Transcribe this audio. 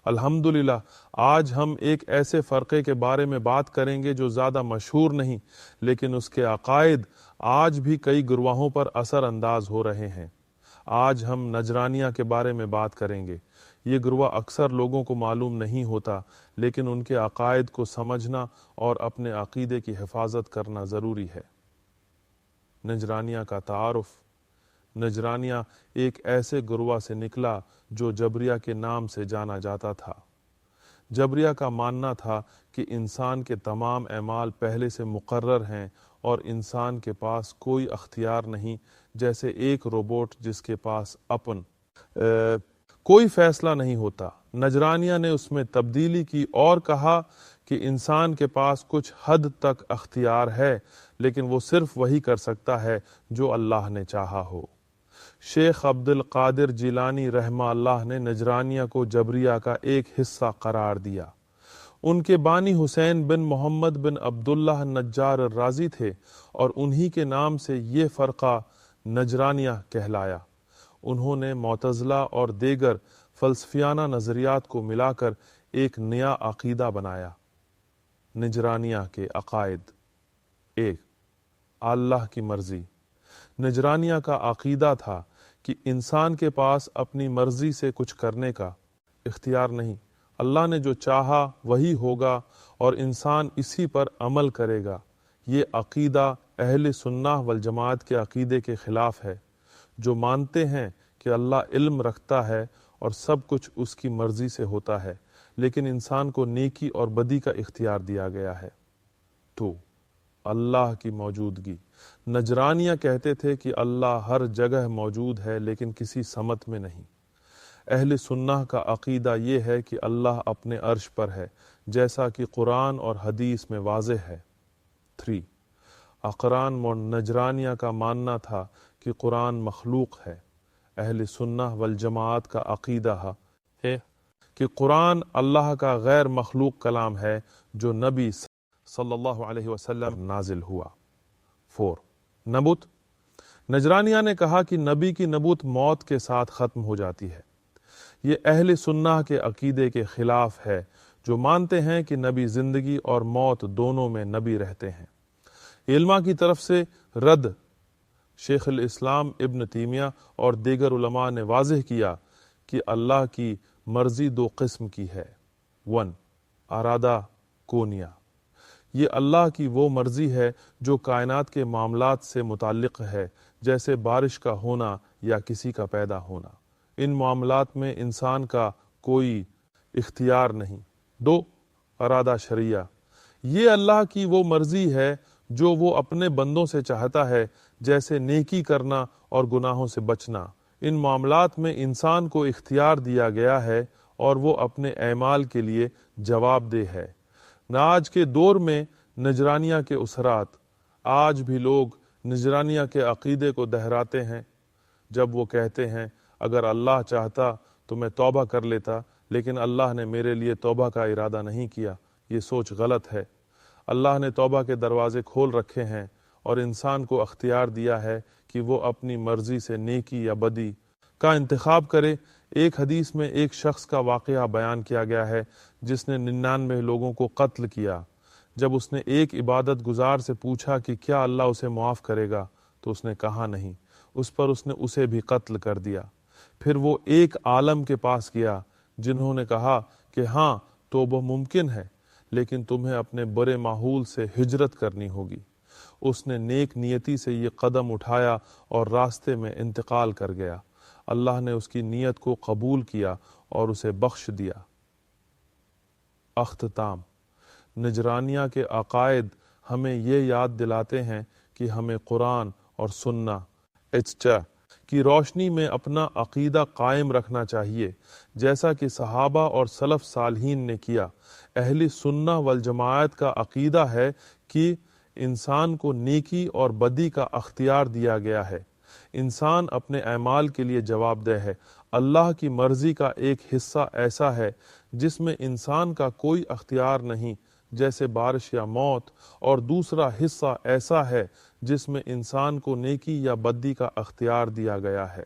الحمدللہ آج ہم ایک ایسے فرقے کے بارے میں بات کریں گے جو زیادہ مشہور نہیں، لیکن اس کے عقائد آج بھی کئی گروہوں پر اثر انداز ہو رہے ہیں۔ آج ہم نجرانیہ کے بارے میں بات کریں گے۔ یہ گروہ اکثر لوگوں کو معلوم نہیں ہوتا، لیکن ان کے عقائد کو سمجھنا اور اپنے عقیدے کی حفاظت کرنا ضروری ہے۔ نجرانیہ کا تعارف۔ نجرانیہ ایک ایسے گروہ سے نکلا جو جبریہ کے نام سے جانا جاتا تھا۔ جبریہ کا ماننا تھا کہ انسان کے تمام اعمال پہلے سے مقرر ہیں اور انسان کے پاس کوئی اختیار نہیں، جیسے ایک روبوٹ جس کے پاس کوئی فیصلہ نہیں ہوتا۔ نجرانیہ نے اس میں تبدیلی کی اور کہا کہ انسان کے پاس کچھ حد تک اختیار ہے، لیکن وہ صرف وہی کر سکتا ہے جو اللہ نے چاہا ہو۔ شیخ عبد القادر جیلانی رحمہ اللہ نے نجرانیہ کو جبریہ کا ایک حصہ قرار دیا۔ ان کے بانی حسین بن محمد بن عبداللہ النجار الرازی تھے اور انہی کے نام سے یہ فرقہ نجرانیہ کہلایا۔ انہوں نے معتزلہ اور دیگر فلسفیانہ نظریات کو ملا کر ایک نیا عقیدہ بنایا۔ نجرانیہ کے عقائد۔ 1. اللہ کی مرضی۔ نجرانیہ کا عقیدہ تھا کہ انسان کے پاس اپنی مرضی سے کچھ کرنے کا اختیار نہیں۔ اللہ نے جو چاہا وہی ہوگا اور انسان اسی پر عمل کرے گا۔ یہ عقیدہ اہل سنہ والجماعت کے عقیدے کے خلاف ہے، جو مانتے ہیں کہ اللہ علم رکھتا ہے اور سب کچھ اس کی مرضی سے ہوتا ہے، لیکن انسان کو نیکی اور بدی کا اختیار دیا گیا ہے۔ 2. اللہ کی موجودگی۔ نجرانیہ کہتے تھے کہ اللہ ہر جگہ موجود ہے لیکن کسی سمت میں نہیں۔ اہل سنہ کا عقیدہ یہ ہے کہ اللہ اپنے عرش پر ہے، جیسا کہ قرآن اور حدیث میں واضح ہے۔ 3. اقران نجرانیہ کا ماننا تھا کہ قرآن مخلوق ہے۔ اہل سنہ والجماعت کا عقیدہ ہے کہ قرآن اللہ کا غیر مخلوق کلام ہے جو نبی صلی اللہ علیہ وسلم نازل ہوا۔ 4. نبوت۔ نجرانیہ نے کہا کہ نبی کی نبوت موت کے ساتھ ختم ہو جاتی ہے۔ یہ اہل سنہ کے عقیدے کے خلاف ہے، جو مانتے ہیں کہ نبی زندگی اور موت دونوں میں نبی رہتے ہیں۔ علماء کی طرف سے رد۔ شیخ الاسلام ابن تیمیہ اور دیگر علماء نے واضح کیا کہ اللہ کی مرضی 2 قسم کی ہے۔ 1. ارادہ کونیہ۔ یہ اللہ کی وہ مرضی ہے جو کائنات کے معاملات سے متعلق ہے، جیسے بارش کا ہونا یا کسی کا پیدا ہونا۔ ان معاملات میں انسان کا کوئی اختیار نہیں۔ 2. ارادہ شرعیہ۔ یہ اللہ کی وہ مرضی ہے جو وہ اپنے بندوں سے چاہتا ہے، جیسے نیکی کرنا اور گناہوں سے بچنا۔ ان معاملات میں انسان کو اختیار دیا گیا ہے اور وہ اپنے اعمال کے لیے جواب دہ ہے۔ آج کے دور میں نجرانیہ کے اثرات۔ آج بھی لوگ نجرانیہ کے عقیدے کو دہراتے ہیں جب وہ کہتے ہیں اگر اللہ چاہتا تو میں توبہ کر لیتا، لیکن اللہ نے میرے لیے توبہ کا ارادہ نہیں کیا۔ یہ سوچ غلط ہے۔ اللہ نے توبہ کے دروازے کھول رکھے ہیں اور انسان کو اختیار دیا ہے کہ وہ اپنی مرضی سے نیکی یا بدی کا انتخاب کرے۔ ایک حدیث میں ایک شخص کا واقعہ بیان کیا گیا ہے جس نے 99 لوگوں کو قتل کیا۔ جب اس نے ایک عبادت گزار سے پوچھا کہ کیا اللہ اسے معاف کرے گا تو اس نے کہا نہیں۔ اس پر اس نے اسے بھی قتل کر دیا۔ پھر وہ ایک عالم کے پاس گیا جنہوں نے کہا کہ ہاں توبہ ممکن ہے، لیکن تمہیں اپنے برے ماحول سے ہجرت کرنی ہوگی۔ اس نے نیک نیتی سے یہ قدم اٹھایا اور راستے میں انتقال کر گیا۔ اللہ نے اس کی نیت کو قبول کیا اور اسے بخش دیا۔ اختتام۔ نجرانیہ کے عقائد ہمیں یہ یاد دلاتے ہیں کہ ہمیں قرآن اور سنہ کی روشنی میں اپنا عقیدہ قائم رکھنا چاہیے، جیسا کہ صحابہ اور سلف صالحین نے کیا۔ اہل سنہ والجماعت کا عقیدہ ہے کہ انسان کو نیکی اور بدی کا اختیار دیا گیا ہے۔ انسان اپنے اعمال کے لیے جواب دہ ہے۔ اللہ کی مرضی کا ایک حصہ ایسا ہے جس میں انسان کا کوئی اختیار نہیں، جیسے بارش یا موت، اور دوسرا حصہ ایسا ہے جس میں انسان کو نیکی یا بدی کا اختیار دیا گیا ہے۔